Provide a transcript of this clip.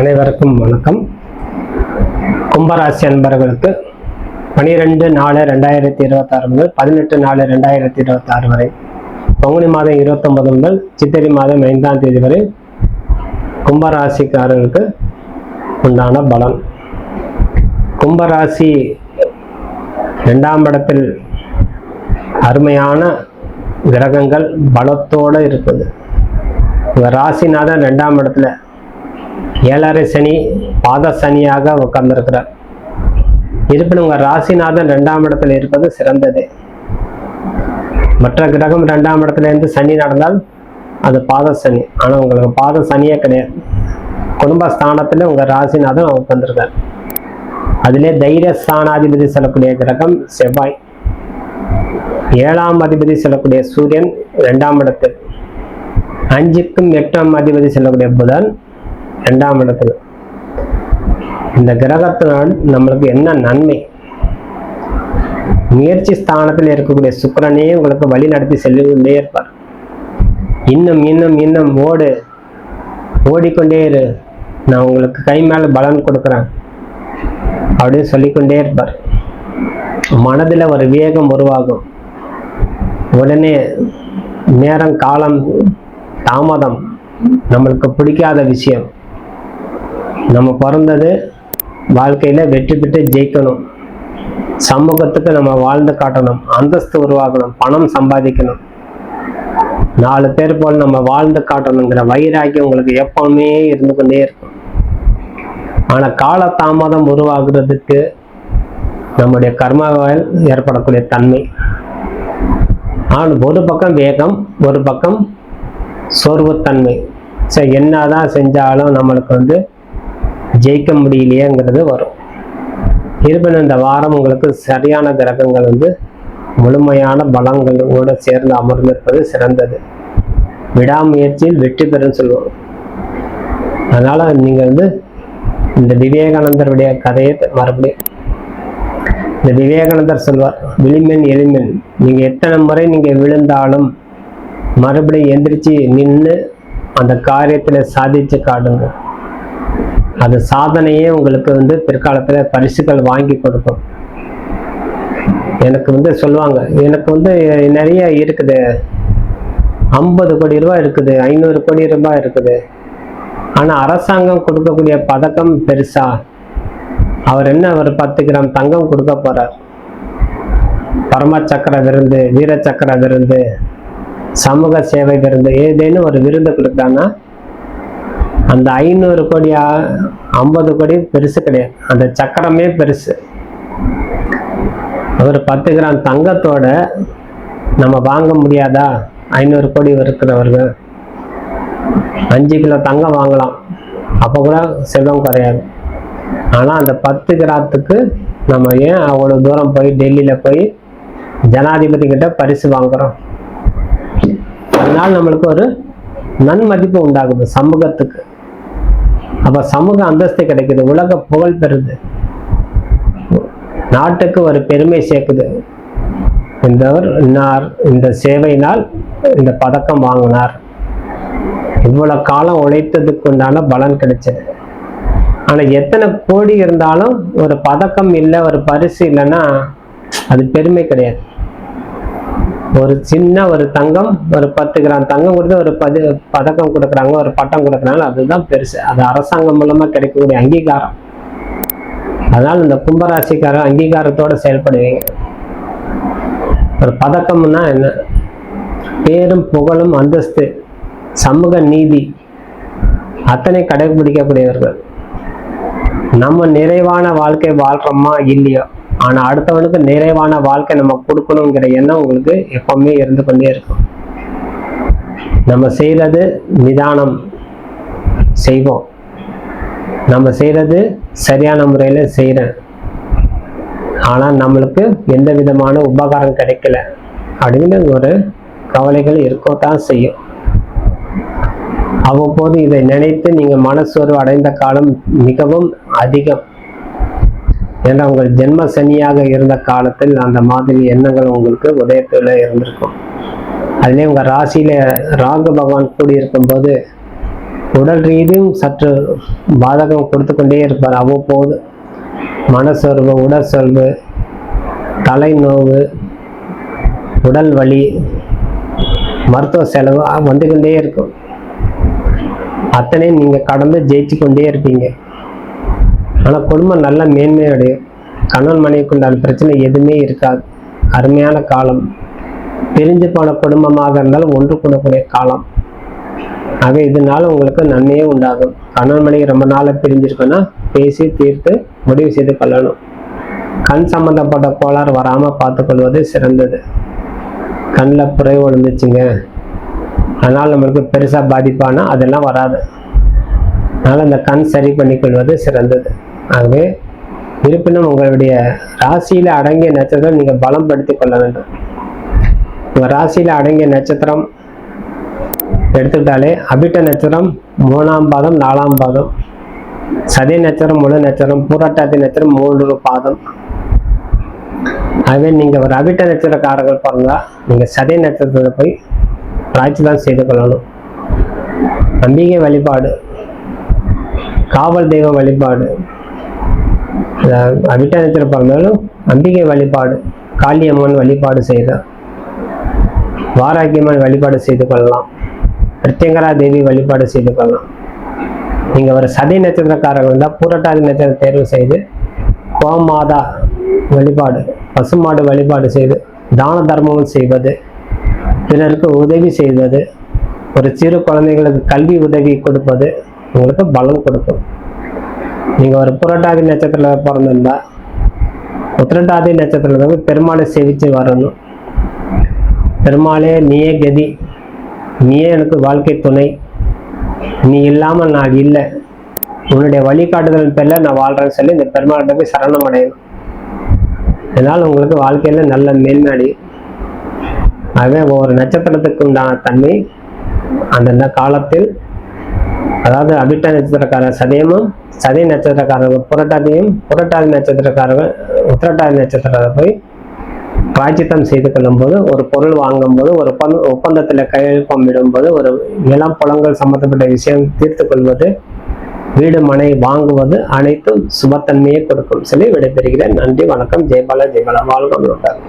அனைவருக்கும் வணக்கம். கும்பராசி அன்பர்களுக்கு 12/4/2026 முதல் 18/4/2026 வரை, பங்குனி மாதம் 29 முதல் சித்திரை மாதம் 5ஆம் தேதி வரை கும்பராசிக்காரர்களுக்கு உண்டான பலன். கும்பராசி 2ஆம் இடத்தில் அருமையான கிரகங்கள் பலத்தோடு இருக்குது. உங்கள் ராசிநாதன் 2ஆம் இடத்துல 7.5 சனி பாத சனியாக உட்கார்ந்துருக்கிறார். இருப்பினும் உங்கள் ராசிநாதன் 2ஆம் இடத்துல இருப்பது சிறந்தது. மற்ற கிரகம் 2ஆம் இடத்துல இருந்து சனி நடந்தால் அது பாத சனி. ஆனால் உங்களுக்கு பாத சனியே கிடையாது. குடும்பஸ்தானத்தில் உங்கள் ராசிநாதன் உட்கார்ந்துருக்கார். அதிலே தைரிய ஸ்தானாதிபதி செல்லக்கூடிய கிரகம் செவ்வாய், 7ஆம் அதிபதி செல்லக்கூடிய சூரியன் 2ஆம் இடத்தில், 5க்கும் 8ஆம் அதிபதி செல்லக்கூடிய புதன் 2ஆம் இடத்துல. இந்த கிரகத்தினால் நம்மளுக்கு என்ன நன்மை? முயற்சி ஸ்தானத்தில் இருக்கக்கூடிய சுக்கிரனே உங்களுக்கு வழி நடத்தி செல்லிக்கொண்டே இருப்பார். இன்னும் இன்னும் இன்னும் ஓடிக்கொண்டே இரு, நான் உங்களுக்கு கை மேல பலன் கொடுக்குறேன் அப்படின்னு சொல்லிக்கொண்டே இருப்பார். மனதில் ஒரு வேகம் உருவாகும். உடனே நேரம் காலம் தாமதம் நம்மளுக்கு பிடிக்காத விஷயம். நம்ம பிறந்தது வாழ்க்கையில வெற்றி பெற்று ஜெயிக்கணும், சமூகத்துக்கு நம்ம வாழ்ந்து காட்டணும், அந்தஸ்து உருவாக்கணும், பணம் சம்பாதிக்கணும், 4 பேர் போல் நம்ம வாழ்ந்து காட்டணுங்கிற வைராக்கியம் உங்களுக்கு எப்பவுமே இருந்து கொண்டே இருக்கும். ஆனா கால தாமதம் உருவாக்குறதுக்கு நம்முடைய கர்மாவால் ஏற்படக்கூடிய தன்மை. ஆனால் ஒரு பக்கம் வேகம், ஒரு பக்கம் சோர்வுத்தன்மை. சரி, என்னதான் செஞ்சாலும் நம்மளுக்கு ஜெயிக்க முடியலையேங்கிறது வரும். இருப்பினும் இந்த வாரம் உங்களுக்கு சரியான கிரகங்கள் முழுமையான பலங்களோடு சேர்ந்து அமர்ந்திருப்பது சிறந்தது. விடாமுயற்சியில் வெற்றி பெறும் சொல்லுவோம். அதனால நீங்க இந்த விவேகானந்தருடைய கதையை மறுபடியும் இந்த விவேகானந்தர் சொல்வார், விளிமென் எளிமென். நீங்க எத்தனை முறை நீங்க விழுந்தாலும் மறுபடியும் எந்திரிச்சு நின்று அந்த காரியத்துல சாதிச்சு காட்டுங்க. அது சாதனையே உங்களுக்கு பிற்காலத்துல பரிசுகள் வாங்கி கொடுக்கும். எனக்கு சொல்லுவாங்க, எனக்கு நிறைய இருக்குது, 50 கோடி ரூபாய் இருக்குது, 500 கோடி ரூபாய் இருக்குது, ஆனா அரசாங்கம் கொடுக்கக்கூடிய பதக்கம் பெருசா? அவர் என்ன ஒரு 10 கிராம் தங்கம் கொடுக்க போறார். பரம சக்கர விருந்து, வீர சக்கர விருந்து, சமூக சேவை விருந்து, ஏதேனும் ஒரு விருந்து கொடுத்தாங்கன்னா அந்த 500 கோடியா 50 கோடி பெருசு கிடையாது, அந்த சக்கரமே பெருசு. ஒரு 10 கிராம் தங்கத்தோட நம்ம வாங்க முடியாதா? 500 கோடி இருக்கிறவர்கள் 5 கிலோ தங்கம் வாங்கலாம், அப்போ கூட செல்வம் குறையாது. ஆனா அந்த 10 கிராத்துக்கு நம்ம ஏன் அவ்வளவு தூரம் போய் டெல்லியில போய் ஜனாதிபதி கிட்ட பரிசு வாங்குறோம்? அதனால நம்மளுக்கு ஒரு நன்மதிப்பு உண்டாகுது சமூகத்துக்கு. அப்ப சமூக அந்தஸ்து கிடைக்குது, உலக புகழ் பெறுது, நாட்டுக்கு ஒரு பெருமை சேர்க்குது. இந்த சேவையினால் இந்த பதக்கம் வாங்கினார், இவ்வளவு காலம் உழைத்ததுக்கு உண்டான பலன் கிடைச்சது. ஆனா எத்தனை கோடி இருந்தாலும் ஒரு பதக்கம் இல்லை, ஒரு பரிசு இல்லைன்னா அது பெருமை கிடையாது. ஒரு சின்ன ஒரு தங்கம், ஒரு 10 கிராம் தங்கம் கொடுத்து ஒரு பதக்கம் கொடுக்குறாங்க, ஒரு பட்டம் கொடுக்குறாங்க, அதுதான் பெருசு. அது அரசாங்கம் மூலமா கிடைக்கக்கூடிய அங்கீகாரம். அதனால இந்த கும்பராசிக்காரர் அங்கீகாரத்தோட செயல்படுவீங்க. ஒரு பதக்கம்னா என்ன? பேரும் புகழும் அந்தஸ்து, சமூக நீதி அத்தனை கடைபிடிக்கக்கூடியவர்கள். நம்ம நிறைவான வாழ்க்கை வாழ்றோமா இல்லையோ, ஆனா அடுத்தவனுக்கு நிறைவான வாழ்க்கை நம்ம கொடுக்கணுங்கிற எண்ணம் உங்களுக்கு எப்பவுமே இருந்து கொண்டே இருக்கும். நம்ம செய்யறது நிதானம் செய்வோம், நம்ம செய்யறது சரியான முறையில செய்யறேன், ஆனா நம்மளுக்கு எந்த விதமான உபகாரம் கிடைக்கல அப்படின்னு ஒரு கவலைகள் இருக்கத்தான் செய்யும். அவ்வப்போது இதை நினைத்து நீங்க மனசோர்வு அடைந்த காலம் மிகவும் அதிகம். ஏன்னா உங்கள் ஜென்ம சனியாக இருந்த காலத்தில் அந்த மாதிரி எண்ணங்கள் உங்களுக்கு உதயத்துல இருந்திருக்கும். அதுலேயும் உங்கள் ராசியில ராகு பகவான் கூடி இருக்கும்போது உடல் ரீதியும் சற்று பாதகம் கொடுத்து கொண்டே இருப்பார். அவ்வப்போது மனசோர்வு, உடல் சோர்வு, தலைநோவு, உடல் வலி, மருத்துவ செலவு வந்து கொண்டே இருக்கும். அத்தனையும் நீங்க கடந்து ஜெயிச்சு கொண்டே இருப்பீங்க. ஆனா குடும்பம் நல்ல மேன்மை அடையும். கணவன் மனைவிக்கு உண்டான பிரச்சனை எதுவுமே இருக்காது. அருமையான காலம். பிரிஞ்சு போன குடும்பமாக இருந்தாலும் ஒன்று கூடக்கூடிய காலம். ஆக இதனால உங்களுக்கு நன்மையே உண்டாகும். கணவன் மனைவி ரொம்ப நாளை பிரிஞ்சிருக்குன்னா பேசி தீர்த்து முடிவு செய்து கொள்ளணும். கண் சம்பந்தப்பட்ட கோளாறு வராம பார்த்துக்கொள்வது சிறந்தது. கண்ணில் புரை விழுந்துச்சுங்க, அதனால் நம்மளுக்கு பெருசா பாதிப்பானா அதெல்லாம் வராது. அதனால இந்த கண் சரி பண்ணிக்கொள்வது சிறந்தது. ஆகவே இருப்பினும் உங்களுடைய ராசியில அடங்கிய நட்சத்திரம் நீங்க பலம் படுத்திக் கொள்ள வேண்டும். உங்க ராசியில அடங்கிய நட்சத்திரம் எடுத்துக்கிட்டாலே அபிட்ட நட்சத்திரம் 3ஆம் பாதம், 4ஆம் பாதம், சதய நட்சத்திரம் முழு நட்சத்திரம், பூரட்டாதி நட்சத்திரம் 3 பாதம். ஆகவே நீங்க ஒரு அபிட்ட நட்சத்திரக்காரர்கள் பிறந்தா நீங்க சதய நட்சத்திரத்தை போய் பிராய்ச்சிதான் செய்து கொள்ளணும். அம்பிகை வழிபாடு, காவல் தெய்வ வழிபாடு, அபிட்ட நட்சத்திரம் பிறந்தாலும் அம்பிகை வழிபாடு, காளியம்மன் வழிபாடு செய்த, வாராகியம்மன் வழிபாடு செய்து கொள்ளலாம், பிரத்யங்கரா தேவி வழிபாடு செய்து கொள்ளலாம். நீங்க ஒரு சதய நட்சத்திரக்காரர்கள் இருந்தால் பூரட்டாதி நட்சத்திரம் தேர்வு செய்து கோமாதா வழிபாடு, பசுமாடு வழிபாடு செய்து தான தர்மங்கள் செய்வது, பிறருக்கு உதவி செய்வது, ஒரு சிறு குழந்தைகளுக்கு கல்வி உதவி கொடுப்பது உங்களுக்கு பலம் கொடுக்கும். நீங்க ஒரு புரட்டாதி நட்சத்திரத்துல பிறந்திருந்தா உத்திரட்டாதி நட்சத்திரத்துல பெருமாளை சேவிச்சு வரணும். பெருமாளே நீயே கதி, நீயே எனக்கு வாழ்க்கை துணை, நீ இல்லாமல் நான் இல்லை, உன்னுடைய வழிகாட்டுதல் பேர்ல நான் வாழ்றேன்னு சொல்லி இந்த பெருமாள்கிட்ட போய் சரணம் அடையணும். இதனால் உங்களுக்கு வாழ்க்கையில நல்ல மேன்மை அடையும். ஆகவே ஒவ்வொரு நட்சத்திரத்துக்கு உண்டான தன்மை அந்தந்த காலத்தில், அதாவது அபிட்ட நட்சத்திரக்காரர் சதயமும், சதய நட்சத்திரக்காரர்கள் புரட்டாதியும், புரட்டாதி நட்சத்திரக்காரர்கள் உத்திரட்டாதி நட்சத்திரத்தை போய் பிராய்ச்சித்தம் செய்து கொள்ளும் போது, ஒரு பொருள் வாங்கும் போது, ஒரு ஒப்பந்தத்தில் கையெழுப்பம் போது, ஒரு நிலம் புலங்கள் சம்பந்தப்பட்ட விஷயம் தீர்த்து கொள்வது, வீடு மனை வாங்குவது அனைத்தும் சுபத்தன்மையை கொடுக்கும் சொல்லி விடைபெறுகிறேன். நன்றி, வணக்கம். ஜெயபாலா. வாழ்க வளமுடன்.